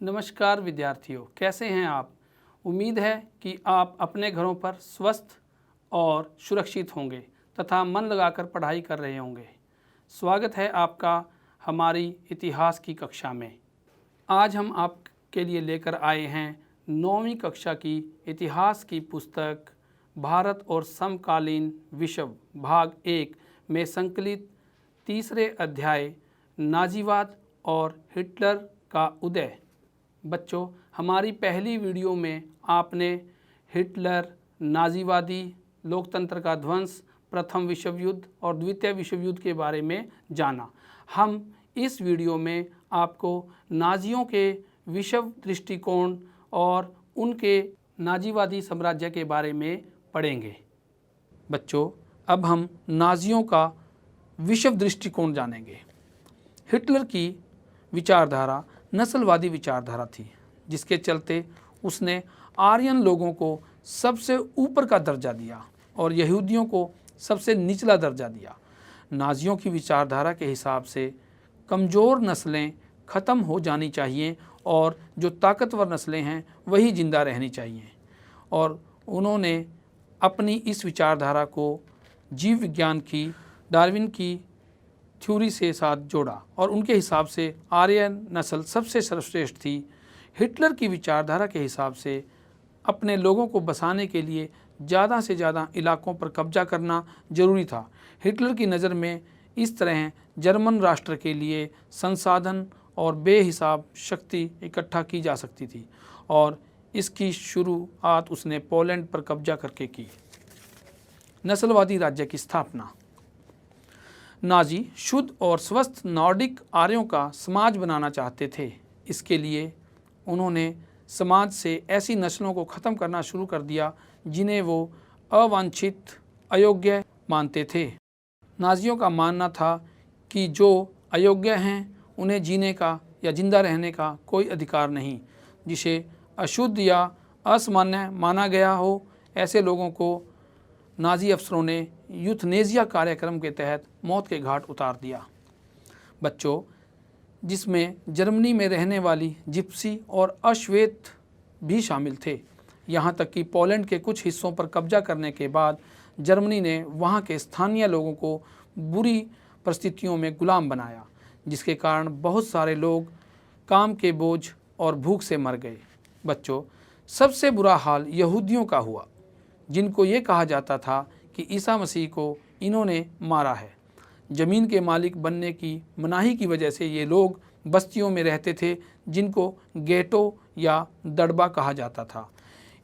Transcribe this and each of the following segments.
नमस्कार विद्यार्थियों, कैसे हैं आप। उम्मीद है कि आप अपने घरों पर स्वस्थ और सुरक्षित होंगे तथा मन लगाकर पढ़ाई कर रहे होंगे। स्वागत है आपका हमारी इतिहास की कक्षा में। आज हम आपके लिए लेकर आए हैं 9वीं कक्षा की इतिहास की पुस्तक भारत और समकालीन विश्व भाग 1 में संकलित तीसरे अध्याय नाजीवाद और हिटलर का उदय। बच्चों, हमारी पहली वीडियो में आपने हिटलर, नाजीवादी, लोकतंत्र का ध्वंस, प्रथम विश्व युद्ध और द्वितीय विश्व युद्ध के बारे में जाना। हम इस वीडियो में आपको नाजियों के विश्व दृष्टिकोण और उनके नाजीवादी साम्राज्य के बारे में पढ़ेंगे। बच्चों, अब हम नाजियों का विश्व दृष्टिकोण जानेंगे। हिटलर की विचारधारा नस्लवादी विचारधारा थी, जिसके चलते उसने आर्यन लोगों को सबसे ऊपर का दर्जा दिया और यहूदियों को सबसे निचला दर्जा दिया। नाजियों की विचारधारा के हिसाब से कमज़ोर नस्लें ख़त्म हो जानी चाहिए और जो ताकतवर नस्लें हैं वही ज़िंदा रहनी चाहिए। और उन्होंने अपनी इस विचारधारा को जीव विज्ञान की, डार्विन की थ्योरी से साथ जोड़ा और उनके हिसाब से आर्यन नस्ल सबसे सर्वश्रेष्ठ थी। हिटलर की विचारधारा के हिसाब से अपने लोगों को बसाने के लिए ज़्यादा से ज़्यादा इलाकों पर कब्जा करना ज़रूरी था। हिटलर की नज़र में इस तरह जर्मन राष्ट्र के लिए संसाधन और बेहिसाब शक्ति इकट्ठा की जा सकती थी और इसकी शुरुआत उसने पोलैंड पर कब्जा करके की। नस्लवादी राज्य की स्थापना। नाजी शुद्ध और स्वस्थ नॉर्डिक आर्यों का समाज बनाना चाहते थे। इसके लिए उन्होंने समाज से ऐसी नस्लों को ख़त्म करना शुरू कर दिया जिन्हें वो अवांछित, अयोग्य मानते थे। नाजियों का मानना था कि जो अयोग्य हैं उन्हें जीने का या जिंदा रहने का कोई अधिकार नहीं। जिसे अशुद्ध या असामान्य माना गया हो, ऐसे लोगों को नाजी अफसरों ने यूथनेजिया कार्यक्रम के तहत मौत के घाट उतार दिया। बच्चों, जिसमें जर्मनी में रहने वाली जिप्सी और अश्वेत भी शामिल थे। यहाँ तक कि पोलैंड के कुछ हिस्सों पर कब्जा करने के बाद जर्मनी ने वहाँ के स्थानीय लोगों को बुरी परिस्थितियों में गुलाम बनाया, जिसके कारण बहुत सारे लोग काम के बोझ और भूख से मर गए। बच्चों, सबसे बुरा हाल यहूदियों का हुआ, जिनको ये कहा जाता था कि ईसा मसीह को इन्होंने मारा है। ज़मीन के मालिक बनने की मनाही की वजह से ये लोग बस्तियों में रहते थे, जिनको गेटो या दड़बा कहा जाता था।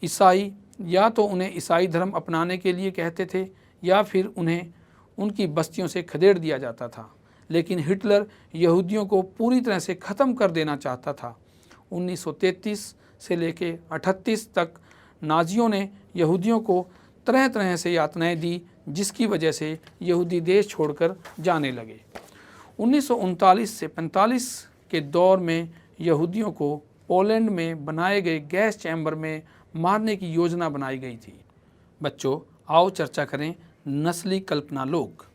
ईसाई या तो उन्हें ईसाई धर्म अपनाने के लिए कहते थे या फिर उन्हें उनकी बस्तियों से खदेड़ दिया जाता था। लेकिन हिटलर यहूदियों को पूरी तरह से ख़त्म कर देना चाहता था। 1933 से लेकर 38 तक नाजियों ने यहूदियों को तरह तरह से यातनाएं दी, जिसकी वजह से यहूदी देश छोड़कर जाने लगे। 1939 से 45 के दौर में यहूदियों को पोलैंड में बनाए गए गैस चैम्बर में मारने की योजना बनाई गई थी। बच्चों, आओ चर्चा करें नस्ली कल्पना लोग।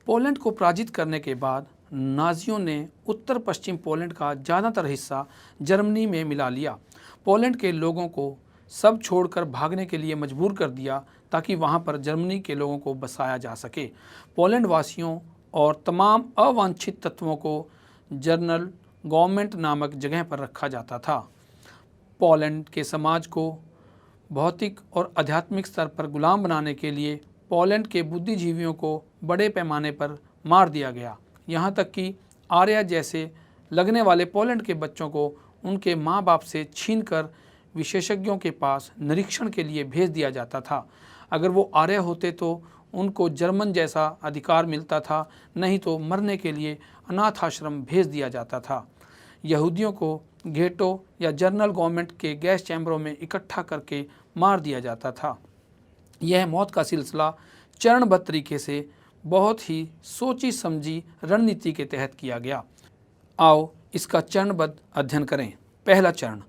पोलैंड को पराजित करने के बाद नाजियों ने उत्तर पश्चिम पोलैंड का ज़्यादातर हिस्सा जर्मनी में मिला लिया। पोलैंड के लोगों को सब छोड़कर भागने के लिए मजबूर कर दिया ताकि वहां पर जर्मनी के लोगों को बसाया जा सके। पोलैंड वासियों और तमाम अवांछित तत्वों को जर्नल गवर्नमेंट नामक जगह पर रखा जाता था। पोलैंड के समाज को भौतिक और आध्यात्मिक स्तर पर गुलाम बनाने के लिए पोलैंड के बुद्धिजीवियों को बड़े पैमाने पर मार दिया गया। यहाँ तक कि आर्य जैसे लगने वाले पोलैंड के बच्चों को उनके माँ बाप से छीनकर विशेषज्ञों के पास निरीक्षण के लिए भेज दिया जाता था। अगर वो आर्य होते तो उनको जर्मन जैसा अधिकार मिलता था, नहीं तो मरने के लिए अनाथ आश्रम भेज दिया जाता था। यहूदियों को गेटो या जर्नल गवर्नमेंट के गैस चैम्बरों में इकट्ठा करके मार दिया जाता था। यह मौत का सिलसिला चरणबद्ध तरीके से बहुत ही सोची समझी रणनीति के तहत किया गया। आओ इसका चरणबद्ध अध्ययन करें। पहला चरण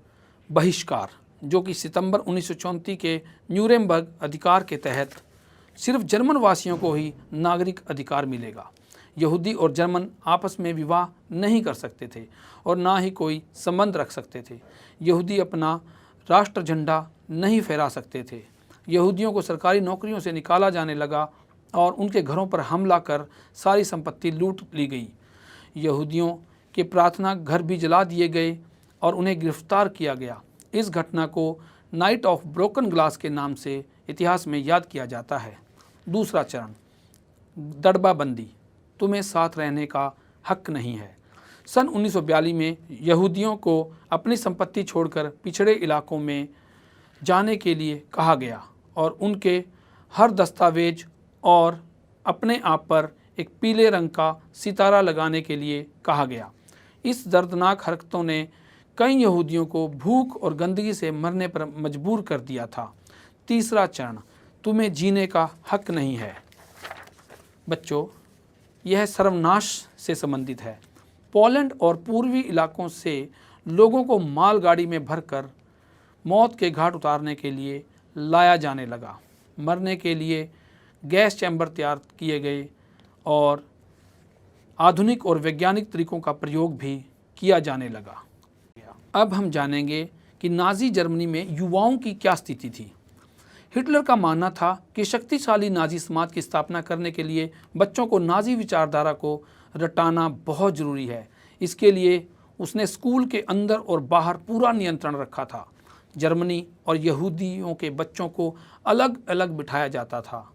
बहिष्कार, जो कि सितंबर 1934 के न्यूरेमबर्ग अधिकार के तहत सिर्फ जर्मन वासियों को ही नागरिक अधिकार मिलेगा। यहूदी और जर्मन आपस में विवाह नहीं कर सकते थे और ना ही कोई संबंध रख सकते थे। यहूदी अपना राष्ट्र झंडा नहीं फहरा सकते थे। यहूदियों को सरकारी नौकरियों से निकाला जाने लगा और उनके घरों पर हमला कर सारी संपत्ति लूट ली गई। यहूदियों के प्रार्थना घर भी जला दिए गए और उन्हें गिरफ्तार किया गया। इस घटना को नाइट ऑफ ब्रोकन ग्लास के नाम से इतिहास में याद किया जाता है। दूसरा चरण, दड़बाबंदी। तुम्हें साथ रहने का हक नहीं है। सन 1942 में यहूदियों को अपनी संपत्ति छोड़कर पिछड़े इलाकों में जाने के लिए कहा गया और उनके हर दस्तावेज और अपने आप पर एक पीले रंग का सितारा लगाने के लिए कहा गया। इस दर्दनाक हरकतों ने कई यहूदियों को भूख और गंदगी से मरने पर मजबूर कर दिया था। तीसरा चरण, तुम्हें जीने का हक नहीं है। बच्चों, यह सर्वनाश से संबंधित है। पोलैंड और पूर्वी इलाकों से लोगों को मालगाड़ी में भरकर मौत के घाट उतारने के लिए लाया जाने लगा। मरने के लिए गैस चैम्बर तैयार किए गए और आधुनिक और वैज्ञानिक तरीकों का प्रयोग भी किया जाने लगा। अब हम जानेंगे कि नाज़ी जर्मनी में युवाओं की क्या स्थिति थी। हिटलर का मानना था कि शक्तिशाली नाज़ी समाज की स्थापना करने के लिए बच्चों को नाज़ी विचारधारा को रटाना बहुत ज़रूरी है। इसके लिए उसने स्कूल के अंदर और बाहर पूरा नियंत्रण रखा था। जर्मनी और यहूदियों के बच्चों को अलग अलग बिठाया जाता था।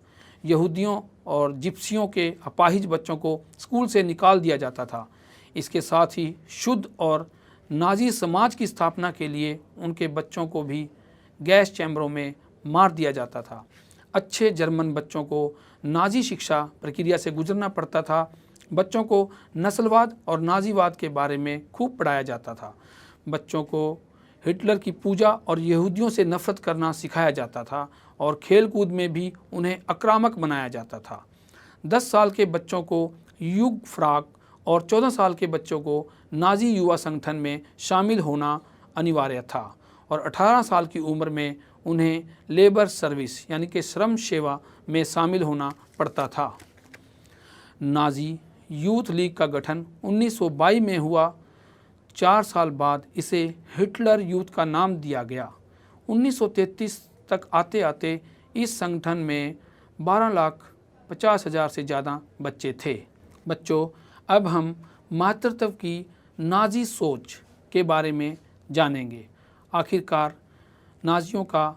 यहूदियों और जिप्सियों के अपाहिज बच्चों को स्कूल से निकाल दिया जाता था। इसके साथ ही शुद्ध और नाज़ी समाज की स्थापना के लिए उनके बच्चों को भी गैस चैम्बरों में मार दिया जाता था। अच्छे जर्मन बच्चों को नाज़ी शिक्षा प्रक्रिया से गुजरना पड़ता था। बच्चों को नस्लवाद और नाज़ीवाद के बारे में खूब पढ़ाया जाता था। बच्चों को हिटलर की पूजा और यहूदियों से नफरत करना सिखाया जाता था और खेल कूद में भी उन्हें आक्रामक बनाया जाता था। 10 साल के बच्चों को युग फ्राक और 14 साल के बच्चों को नाज़ी युवा संगठन में शामिल होना अनिवार्य था और 18 साल की उम्र में उन्हें लेबर सर्विस यानी कि श्रम सेवा में शामिल होना पड़ता था। नाज़ी यूथ लीग का गठन 1922 में हुआ। 4 साल बाद इसे हिटलर यूथ का नाम दिया गया। 1933 तक आते आते इस संगठन में 12,50,000 से ज़्यादा बच्चे थे। बच्चों, अब हम मातृत्व की नाज़ी सोच के बारे में जानेंगे। आखिरकार नाज़ियों का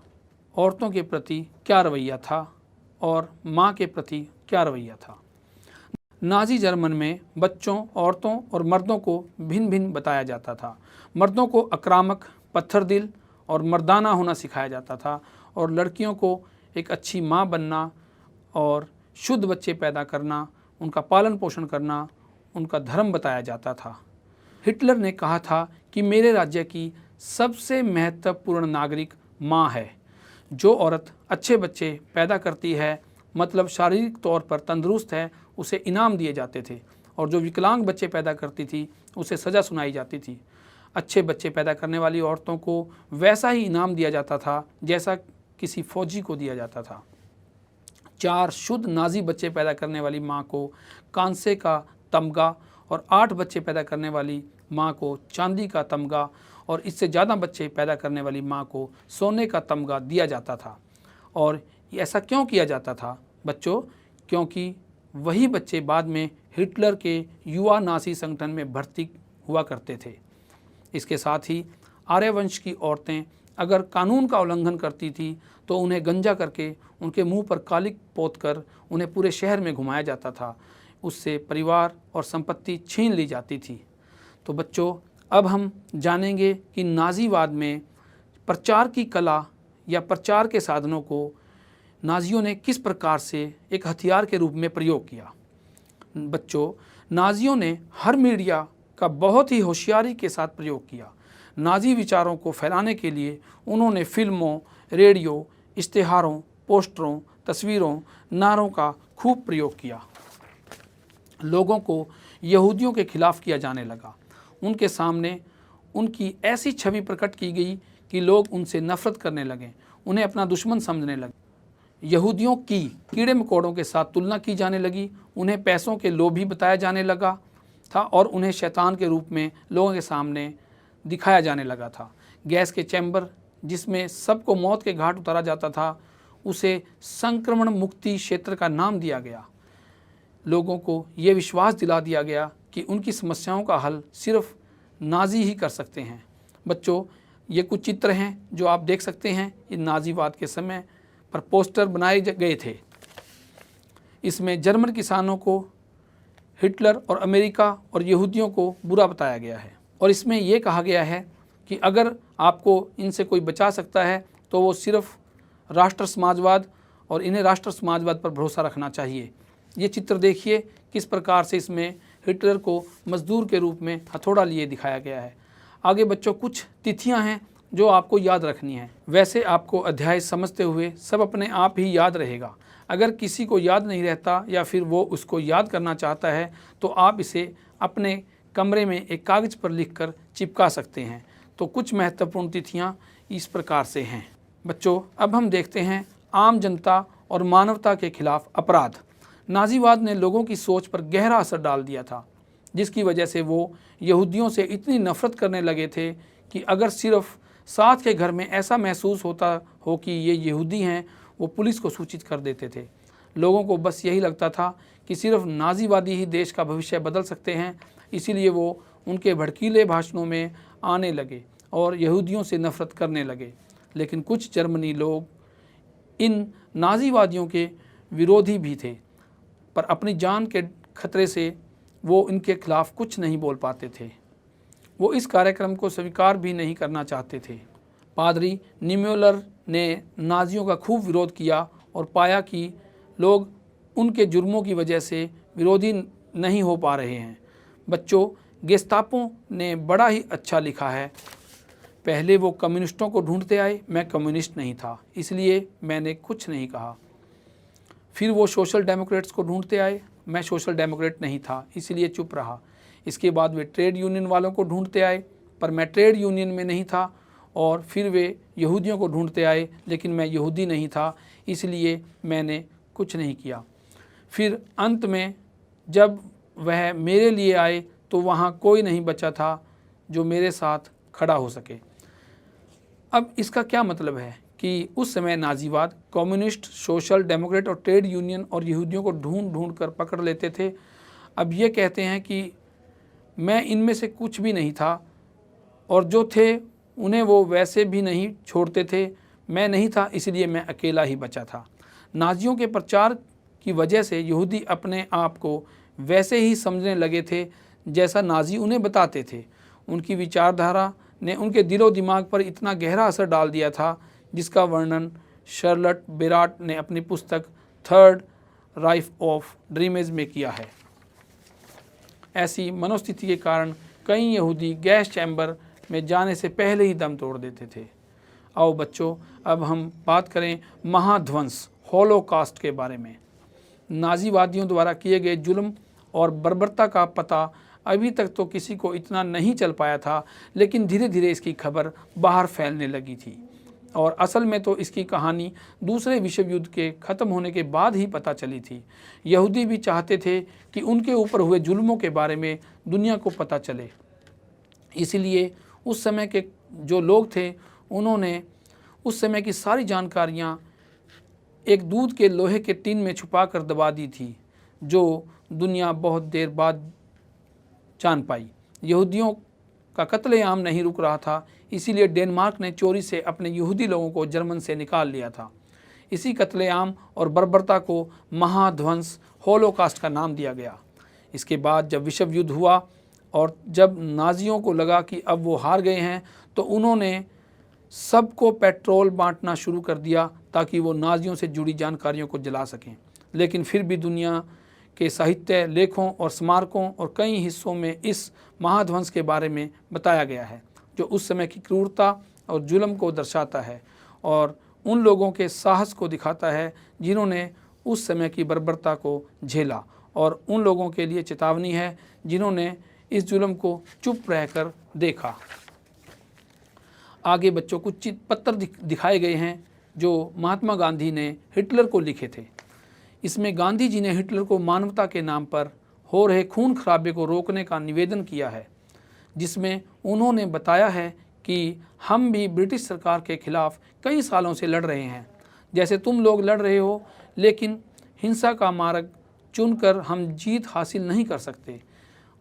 औरतों के प्रति क्या रवैया था और माँ के प्रति क्या रवैया था। नाज़ी जर्मन में बच्चों, औरतों और मर्दों को भिन्न भिन्न बताया जाता था। मर्दों को आक्रामक, पत्थर दिल और मर्दाना होना सिखाया जाता था और लड़कियों को एक अच्छी माँ बनना और शुद्ध बच्चे पैदा करना, उनका पालन पोषण करना उनका धर्म बताया जाता था। हिटलर ने कहा था कि मेरे राज्य की सबसे महत्वपूर्ण नागरिक माँ है। जो औरत अच्छे बच्चे पैदा करती है, मतलब शारीरिक तौर पर तंदुरुस्त है, उसे इनाम दिए जाते थे और जो विकलांग बच्चे पैदा करती थी उसे सज़ा सुनाई जाती थी। अच्छे बच्चे पैदा करने वाली औरतों को वैसा ही इनाम दिया जाता था जैसा किसी फौजी को दिया जाता था। 4 शुद्ध नाज़ी बच्चे पैदा करने वाली माँ को कांसे का तमगा और 8 बच्चे पैदा करने वाली माँ को चांदी का तमगा और इससे ज़्यादा बच्चे पैदा करने वाली माँ को सोने का तमगा दिया जाता था। और ऐसा क्यों किया जाता था बच्चों? क्योंकि वही बच्चे बाद में हिटलर के युवा नाज़ी संगठन में भर्ती हुआ करते थे। इसके साथ ही आर्यवंश की औरतें अगर कानून का उल्लंघन करती थी तो उन्हें गंजा करके उनके मुंह पर कालिक पोत कर उन्हें पूरे शहर में घुमाया जाता था। उससे परिवार और संपत्ति छीन ली जाती थी। तो बच्चों, अब हम जानेंगे कि नाज़ीवाद में प्रचार की कला या प्रचार के साधनों को नाज़ियों ने किस प्रकार से एक हथियार के रूप में प्रयोग किया। बच्चों, नाज़ियों ने हर मीडिया का बहुत ही होशियारी के साथ प्रयोग किया। नाज़ी विचारों को फैलाने के लिए उन्होंने फिल्मों, रेडियो, इश्तिहारों, पोस्टरों, तस्वीरों, नारों का खूब प्रयोग किया। लोगों को यहूदियों के खिलाफ किया जाने लगा। उनके सामने उनकी ऐसी छवि प्रकट की गई कि लोग उनसे नफरत करने लगे, उन्हें अपना दुश्मन समझने लगे। यहूदियों की कीड़े मकोड़ों के साथ तुलना की जाने लगी, उन्हें पैसों के लोभी बताया जाने लगा था और उन्हें शैतान के रूप में लोगों के सामने दिखाया जाने लगा था। गैस के चैम्बर जिसमें सबको मौत के घाट उतारा जाता था, उसे संक्रमण मुक्ति क्षेत्र का नाम दिया गया। लोगों को ये विश्वास दिला दिया गया कि उनकी समस्याओं का हल सिर्फ नाजी ही कर सकते हैं। बच्चों, ये कुछ चित्र हैं जो आप देख सकते हैं। ये नाजीवाद के समय पर पोस्टर बनाए गए थे। इसमें जर्मन किसानों को हिटलर और अमेरिका और यहूदियों को बुरा बताया गया है और इसमें यह कहा गया है कि अगर आपको इनसे कोई बचा सकता है तो वो सिर्फ राष्ट्र समाजवाद और इन्हें राष्ट्र समाजवाद पर भरोसा रखना चाहिए। ये चित्र देखिए किस प्रकार से इसमें हिटलर को मजदूर के रूप में हथौड़ा लिए दिखाया गया है। आगे बच्चों कुछ तिथियां हैं जो आपको याद रखनी है। वैसे आपको अध्याय समझते हुए सब अपने आप ही याद रहेगा। अगर किसी को याद नहीं रहता या फिर वो उसको याद करना चाहता है तो आप इसे अपने कमरे में एक कागज़ पर लिखकर चिपका सकते हैं। तो कुछ महत्वपूर्ण तिथियां इस प्रकार से हैं। बच्चों, अब हम देखते हैं आम जनता और मानवता के खिलाफ अपराध। नाजीवाद ने लोगों की सोच पर गहरा असर डाल दिया था, जिसकी वजह से वो यहूदियों से इतनी नफरत करने लगे थे कि अगर सिर्फ साथ के घर में ऐसा महसूस होता हो कि ये यहूदी हैं, वो पुलिस को सूचित कर देते थे। लोगों को बस यही लगता था कि सिर्फ नाजीवादी ही देश का भविष्य बदल सकते हैं, इसीलिए वो उनके भड़कीले भाषणों में आने लगे और यहूदियों से नफरत करने लगे। लेकिन कुछ जर्मनी लोग इन नाजीवादियों के विरोधी भी थे, पर अपनी जान के खतरे से वो इनके खिलाफ कुछ नहीं बोल पाते थे। वो इस कार्यक्रम को स्वीकार भी नहीं करना चाहते थे। पादरी निम्यूलर ने नाजियों का खूब विरोध किया और पाया कि लोग उनके जुर्मों की वजह से विरोधी नहीं हो पा रहे हैं। बच्चों, गेस्तापो ने बड़ा ही अच्छा लिखा है। पहले वो कम्युनिस्टों को ढूंढते आए, मैं कम्युनिस्ट नहीं था इसलिए मैंने कुछ नहीं कहा। फिर वो सोशल डेमोक्रेट्स को ढूंढते आए, मैं सोशल डेमोक्रेट नहीं था इसलिए चुप रहा। इसके बाद वे ट्रेड यूनियन वालों को ढूंढते आए, पर मैं ट्रेड यूनियन में नहीं था। और फिर वे यहूदियों को ढूंढते आए, लेकिन मैं यहूदी नहीं था इसलिए मैंने कुछ नहीं किया। फिर अंत में जब वह मेरे लिए आए तो वहाँ कोई नहीं बचा था जो मेरे साथ खड़ा हो सके। अब इसका क्या मतलब है कि उस समय नाजीवाद कम्युनिस्ट, सोशल डेमोक्रेट और ट्रेड यूनियन और यहूदियों को ढूंढ ढूंढ कर पकड़ लेते थे। अब ये कहते हैं कि मैं इनमें से कुछ भी नहीं था और जो थे उन्हें वो वैसे भी नहीं छोड़ते थे। मैं नहीं था इसलिए मैं अकेला ही बचा था। नाजियों के प्रचार की वजह से यहूदी अपने आप को वैसे ही समझने लगे थे जैसा नाजी उन्हें बताते थे। उनकी विचारधारा ने उनके दिलो दिमाग पर इतना गहरा असर डाल दिया था जिसका वर्णन शर्लट बेराट ने अपनी पुस्तक थर्ड राइफ ऑफ ड्रीमेज में किया है। ऐसी मनोस्थिति के कारण कई यहूदी गैस चैम्बर में जाने से पहले ही दम तोड़ देते थे। आओ बच्चों, अब हम बात करें महाध्वंस होलोकास्ट के बारे में। नाजीवादियों द्वारा किए गए जुल्म और बर्बरता का पता अभी तक तो किसी को इतना नहीं चल पाया था, लेकिन धीरे धीरे इसकी खबर बाहर फैलने लगी थी और असल में तो इसकी कहानी दूसरे विश्व युद्ध के ख़त्म होने के बाद ही पता चली थी। यहूदी भी चाहते थे कि उनके ऊपर हुए जुल्मों के बारे में दुनिया को पता चले, इसलिए उस समय के जो लोग थे उन्होंने उस समय की सारी जानकारियाँ एक दूध के लोहे के टिन में छुपा कर दबा दी थी, जो दुनिया बहुत देर बाद जान पाई। यहूदियों का कत्लेआम नहीं रुक रहा था, इसीलिए डेनमार्क ने चोरी से अपने यहूदी लोगों को जर्मन से निकाल लिया था। इसी कत्लेआम और बर्बरता को महाध्वंस होलोकास्ट का नाम दिया गया। इसके बाद जब विश्व युद्ध हुआ और जब नाजियों को लगा कि अब वो हार गए हैं, तो उन्होंने सबको पेट्रोल बांटना शुरू कर दिया ताकि वो नाजियों से जुड़ी जानकारियों को जला सकें। लेकिन फिर भी दुनिया के साहित्य, लेखों और स्मारकों और कई हिस्सों में इस महाध्वंस के बारे में बताया गया है, जो उस समय की क्रूरता और जुल्म को दर्शाता है और उन लोगों के साहस को दिखाता है जिन्होंने उस समय की बर्बरता को झेला, और उन लोगों के लिए चेतावनी है जिन्होंने इस जुल्म को चुप रहकर देखा। आगे बच्चों कुछ पत्र दिखाए गए हैं जो महात्मा गांधी ने हिटलर को लिखे थे। इसमें गांधी जी ने हिटलर को मानवता के नाम पर हो रहे खून खराबे को रोकने का निवेदन किया है, जिसमें उन्होंने बताया है कि हम भी ब्रिटिश सरकार के खिलाफ कई सालों से लड़ रहे हैं, जैसे तुम लोग लड़ रहे हो, लेकिन हिंसा का मार्ग चुनकर हम जीत हासिल नहीं कर सकते।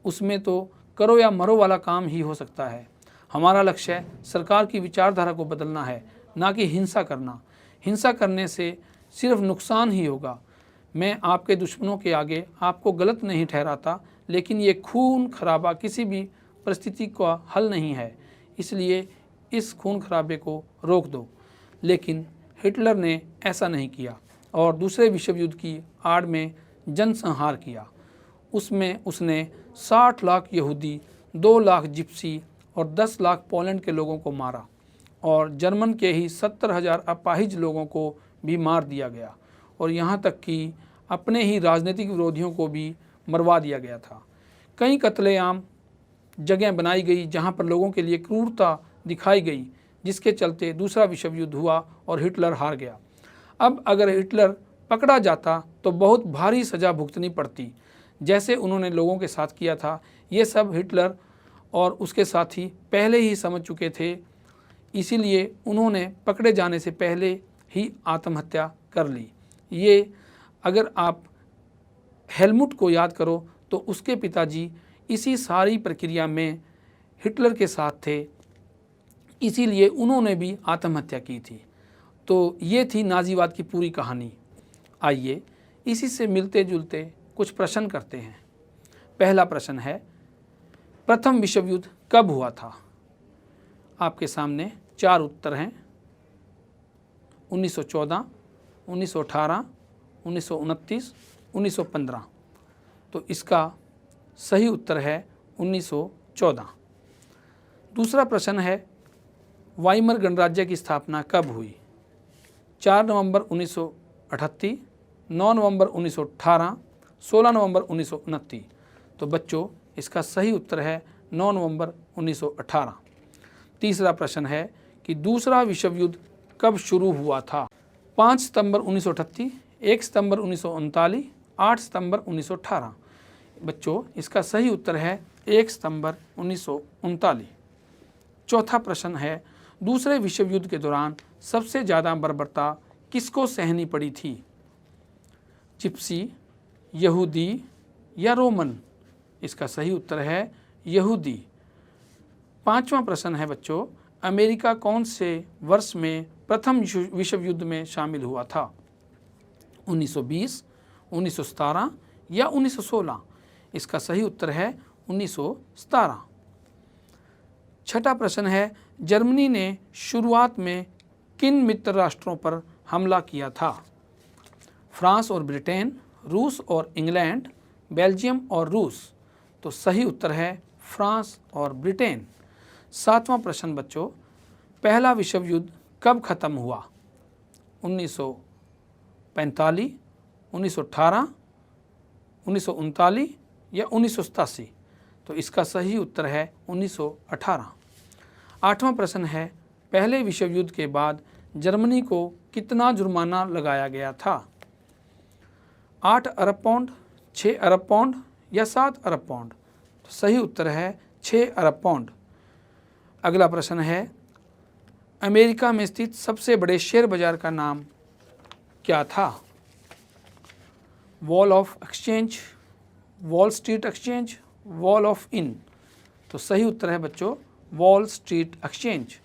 उसमें तो करो या मरो वाला काम ही हो सकता है। हमारा लक्ष्य सरकार की विचारधारा को बदलना है, ना कि हिंसा करना। हिंसा करने से सिर्फ नुकसान ही होगा। मैं आपके दुश्मनों के आगे आपको गलत नहीं ठहराता, लेकिन ये खून खराबा किसी भी परिस्थिति का हल नहीं है, इसलिए इस खून खराबे को रोक दो। लेकिन हिटलर ने ऐसा नहीं किया और दूसरे विश्व युद्ध की आड़ में जनसंहार किया। उसमें उसने 60 लाख यहूदी, 2 लाख जिप्सी और 10 लाख पोलैंड के लोगों को मारा और जर्मन के ही 70,000 अपाहिज लोगों को भी मार दिया गया और यहाँ तक कि अपने ही राजनीतिक विरोधियों को भी मरवा दिया गया था। कई कत्लेआम जगह बनाई गई जहाँ पर लोगों के लिए क्रूरता दिखाई गई, जिसके चलते दूसरा विश्व युद्ध हुआ और हिटलर हार गया। अब अगर हिटलर पकड़ा जाता तो बहुत भारी सज़ा भुगतनी पड़ती, जैसे उन्होंने लोगों के साथ किया था। ये सब हिटलर और उसके साथी पहले ही समझ चुके थे, इसीलिए उन्होंने पकड़े जाने से पहले ही आत्महत्या कर ली। ये अगर आप हेलमुट को याद करो तो उसके पिताजी इसी सारी प्रक्रिया में हिटलर के साथ थे, इसीलिए उन्होंने भी आत्महत्या की थी। तो ये थी नाजीवाद की पूरी कहानी। आइए इसी से मिलते जुलते कुछ प्रश्न करते हैं। पहला प्रश्न है, प्रथम विश्व युद्ध कब हुआ था? आपके सामने 4 उत्तर हैं, 1914, 1918, 1929, 1915। तो इसका सही उत्तर है 1914। दूसरा प्रश्न है, वाइमर गणराज्य की स्थापना कब हुई? 4 नवंबर 1938, 9 नवंबर 1918, 16 नवंबर 1929। तो बच्चों इसका सही उत्तर है 9 नवंबर 1918। तीसरा प्रश्न है कि दूसरा विश्व युद्ध कब शुरू हुआ था? 5 सितंबर 1938, 1 सितंबर 1939, 8 सितंबर 1918। बच्चों इसका सही उत्तर है 1 सितंबर 1939। चौथा प्रश्न है, दूसरे विश्व युद्ध के दौरान सबसे ज़्यादा बर्बरता किसको सहनी पड़ी थी? जिप्सी, यहूदी या रोमन? इसका सही उत्तर है यहूदी। पांचवा प्रश्न है बच्चों, अमेरिका कौन से वर्ष में प्रथम विश्व युद्ध में शामिल हुआ था? 1920, 1917 या 1916? इसका सही उत्तर है 1917। छठा प्रश्न है, जर्मनी ने शुरुआत में किन मित्र राष्ट्रों पर हमला किया था? फ्रांस और ब्रिटेन, रूस और इंग्लैंड, बेल्जियम और रूस? तो सही उत्तर है फ्रांस और ब्रिटेन। सातवां प्रश्न बच्चों, पहला विश्व युद्ध कब खत्म हुआ? 1945, 1918, 1939 या 1987? तो इसका सही उत्तर है 1918। आठवां प्रश्न है, पहले विश्व युद्ध के बाद जर्मनी को कितना जुर्माना लगाया गया था? 8 अरब पाउंड, 6 अरब पाउंड या 7 अरब पाउंड? तो सही उत्तर है 6 अरब पाउंड। अगला प्रश्न है, अमेरिका में स्थित सबसे बड़े शेयर बाजार का नाम क्या था? Wall of exchange, wall street exchange, wall of in? तो सही उत्तर है बच्चों वॉल स्ट्रीट एक्सचेंज।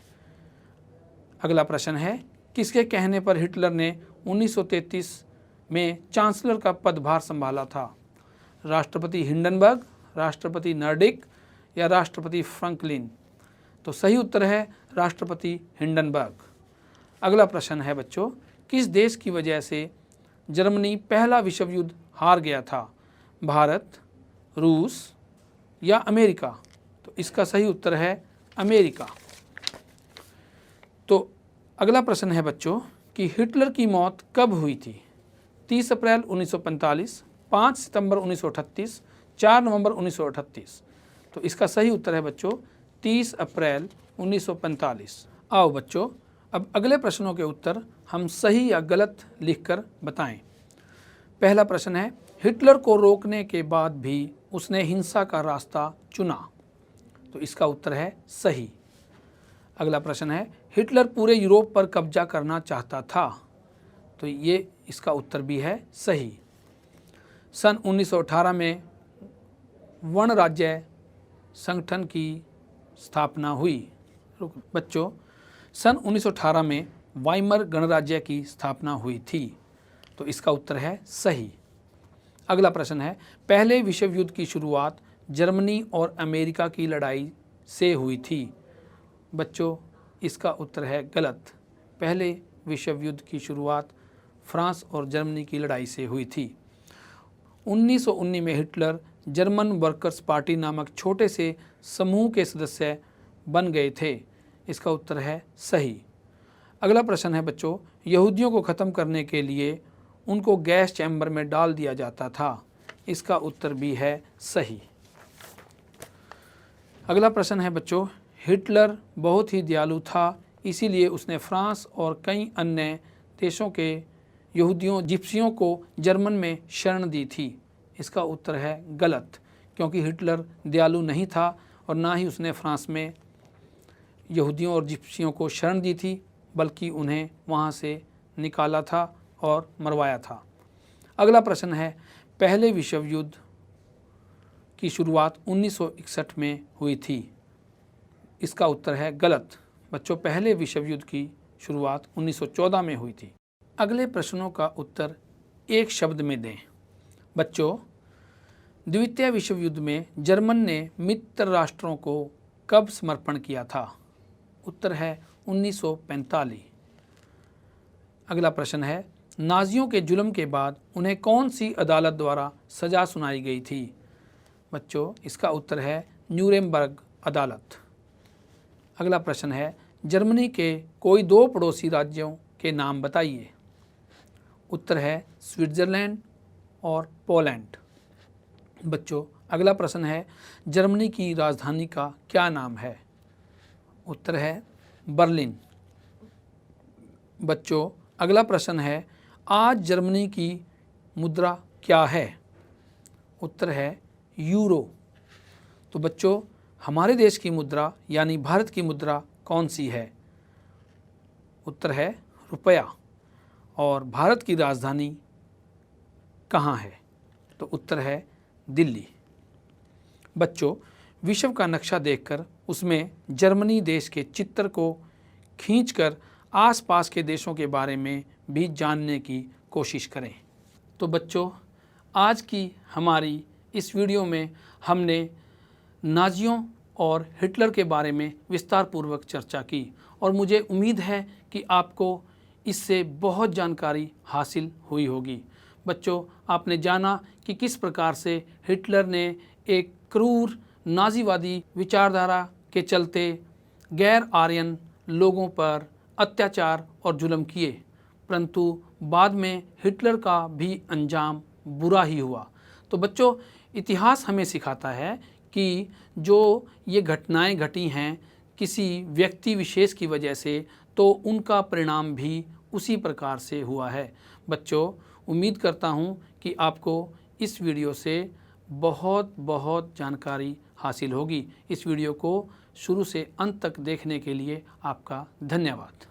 अगला प्रश्न है, किसके कहने पर हिटलर ने 1933 में चांसलर का पदभार संभाला था? राष्ट्रपति हिंडनबर्ग, राष्ट्रपति नर्डिक या राष्ट्रपति फ्रैंकलिन? तो सही उत्तर है राष्ट्रपति हिंडनबर्ग। अगला प्रश्न है बच्चों, किस देश की वजह से जर्मनी पहला विश्व युद्ध हार गया था? भारत, रूस या अमेरिका? तो इसका सही उत्तर है अमेरिका। तो अगला प्रश्न है बच्चों कि हिटलर की मौत कब हुई थी? 30 अप्रैल 1945, 5 सितंबर 1938, 4 नवंबर 1938? तो इसका सही उत्तर है बच्चों 30 अप्रैल 1945। आओ बच्चों अब अगले प्रश्नों के उत्तर हम सही या गलत लिखकर बताएं। पहला प्रश्न है, हिटलर को रोकने के बाद भी उसने हिंसा का रास्ता चुना। तो इसका उत्तर है सही। अगला प्रश्न है, हिटलर पूरे यूरोप पर कब्जा करना चाहता था। तो ये इसका उत्तर भी है सही। सन 1918 में वर्ण राज्य संगठन की स्थापना हुई। बच्चों, सन 1918 में वाइमर गणराज्य की स्थापना हुई थी। तो इसका उत्तर है सही। अगला प्रश्न है, पहले विश्व युद्ध की शुरुआत जर्मनी और अमेरिका की लड़ाई से हुई थी। बच्चों, इसका उत्तर है गलत। पहले विश्व युद्ध की शुरुआत फ्रांस और जर्मनी की लड़ाई से हुई थी। 1919 में हिटलर जर्मन वर्कर्स पार्टी नामक छोटे से समूह के सदस्य बन गए थे। इसका उत्तर है सही। अगला प्रश्न है बच्चों, यहूदियों को ख़त्म करने के लिए उनको गैस चैम्बर में डाल दिया जाता था। इसका उत्तर भी है सही। अगला प्रश्न है बच्चों, हिटलर बहुत ही दयालु था, इसीलिए उसने फ्रांस और कई अन्य देशों के यहूदियों जिप्सियों को जर्मन में शरण दी थी। इसका उत्तर है गलत, क्योंकि हिटलर दयालु नहीं था और ना ही उसने फ्रांस में यहूदियों और जिप्सियों को शरण दी थी, बल्कि उन्हें वहाँ से निकाला था और मरवाया था। अगला प्रश्न है, पहले विश्व युद्ध की शुरुआत 1961 में हुई थी। इसका उत्तर है गलत। बच्चों, पहले विश्व युद्ध की शुरुआत 1914 में हुई थी। अगले प्रश्नों का उत्तर एक शब्द में दें। बच्चों, द्वितीय विश्व युद्ध में जर्मन ने मित्र राष्ट्रों को कब समर्पण किया था? उत्तर है 1945। अगला प्रश्न है, नाजियों के जुल्म के बाद उन्हें कौन सी अदालत द्वारा सज़ा सुनाई गई थी? बच्चों, इसका उत्तर है न्यूरेमबर्ग अदालत। अगला प्रश्न है, जर्मनी के कोई दो पड़ोसी राज्यों के नाम बताइए। उत्तर है स्विट्ज़रलैंड और पोलैंड। बच्चों, अगला प्रश्न है, जर्मनी की राजधानी का क्या नाम है? उत्तर है बर्लिन। बच्चों, अगला प्रश्न है, आज जर्मनी की मुद्रा क्या है? उत्तर है यूरो। तो बच्चों, हमारे देश की मुद्रा यानी भारत की मुद्रा कौन सी है? उत्तर है रुपया। और भारत की राजधानी कहाँ है? तो उत्तर है दिल्ली। बच्चों, विश्व का नक्शा देखकर उसमें जर्मनी देश के चित्र को खींचकर आसपास के देशों के बारे में भी जानने की कोशिश करें। तो बच्चों, आज की हमारी इस वीडियो में हमने नाजियों और हिटलर के बारे में विस्तार पूर्वक चर्चा की और मुझे उम्मीद है कि आपको इससे बहुत जानकारी हासिल हुई होगी। बच्चों, आपने जाना कि किस प्रकार से हिटलर ने एक क्रूर नाजीवादी विचारधारा के चलते गैर आर्यन लोगों पर अत्याचार और जुल्म किए, परंतु बाद में हिटलर का भी अंजाम बुरा ही हुआ। तो बच्चों, इतिहास हमें सिखाता है कि जो ये घटनाएं घटी हैं किसी व्यक्ति विशेष की वजह से, तो उनका परिणाम भी उसी प्रकार से हुआ है। बच्चों, उम्मीद करता हूँ कि आपको इस वीडियो से बहुत जानकारी हासिल होगी। इस वीडियो को शुरू से अंत तक देखने के लिए आपका धन्यवाद।